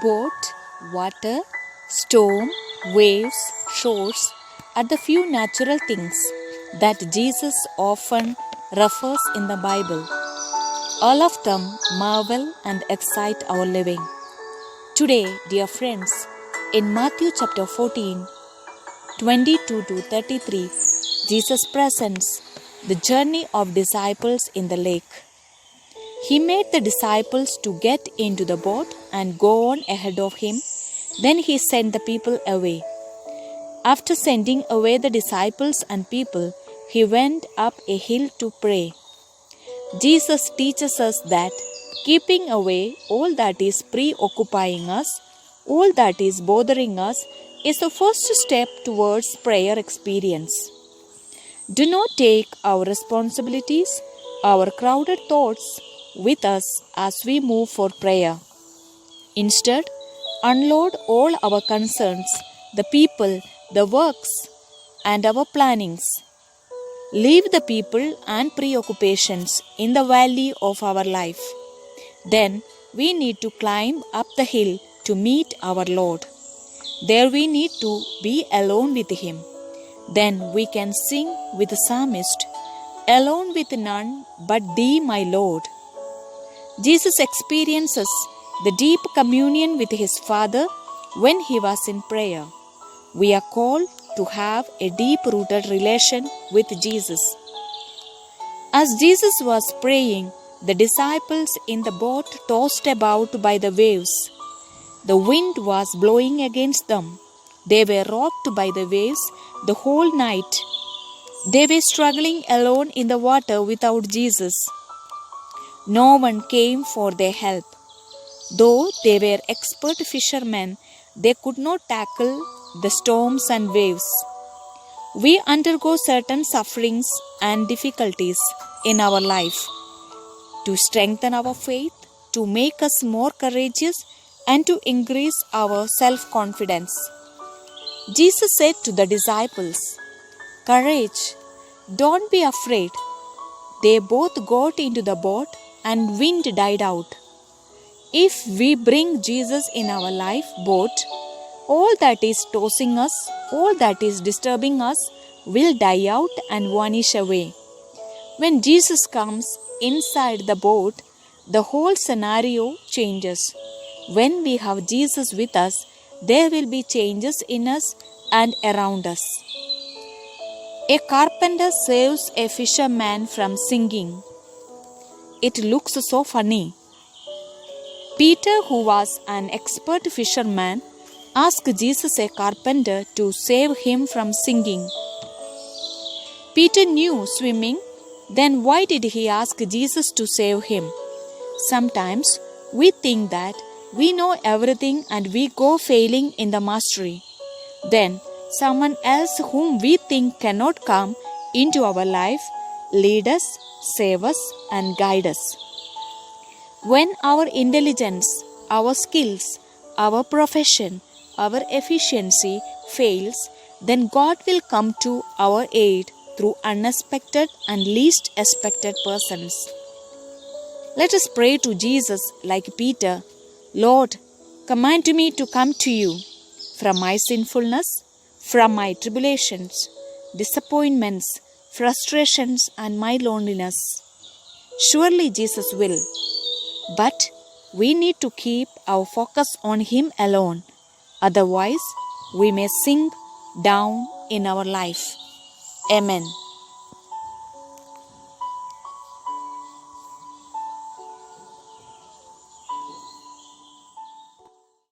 Boat, water, storm, waves, shores are the few natural things that Jesus often refers in the Bible. All of them marvel and excite our living. Today, dear friends, in Matthew chapter 14, 22 to 33, Jesus presents the journey of disciples in the lake. He made the disciples to get into the boat and go on ahead of him. Then he sent the people away. After sending away the disciples and people, he went up a hill to pray. Jesus teaches us that keeping away all that is preoccupying us, all that is bothering us, is the first step towards prayer experience. Do not take our responsibilities, our crowded thoughts, with us as we move for prayer. Instead, unload all our concerns, the people, the works, and our plannings. Leave the people and preoccupations in the valley of our life. Then we need to climb up the hill to meet our Lord. There we need to be alone with Him. Then we can sing with the psalmist, "Alone with none but Thee, my Lord." Jesus experiences the deep communion with His Father when He was in prayer. We are called to have a deep-rooted relation with Jesus. As Jesus was praying, the disciples in the boat tossed about by the waves. The wind was blowing against them. They were rocked by the waves the whole night. They were struggling alone in the water without Jesus. No one came for their help. Though they were expert fishermen, they could not tackle the storms and waves. We undergo certain sufferings and difficulties in our life to strengthen our faith, to make us more courageous, and to increase our self-confidence. Jesus said to the disciples, "Courage, don't be afraid." They both got into the boat and wind died out. If we bring Jesus in our life boat, all that is tossing us, all that is disturbing us, will die out and vanish away. When Jesus comes inside the boat, the whole scenario changes. When we have Jesus with us, there will be changes in us and around us. A carpenter saves a fisherman from sinking. It looks so funny. Peter, who was an expert fisherman, asked Jesus, a carpenter, to save him from sinking. Peter knew swimming, then why did he ask Jesus to save him? Sometimes we think that we know everything and we go failing in the mastery. Then someone else whom we think cannot come into our life lead us, save us, and guide us. When our intelligence, our skills, our profession, our efficiency fails, then God will come to our aid through unexpected and least expected persons. Let us pray to Jesus like Peter, "Lord, command me to come to you from my sinfulness, from my tribulations, disappointments, frustrations, and my loneliness." Surely Jesus will. But we need to keep our focus on Him alone. Otherwise, we may sink down in our life. Amen.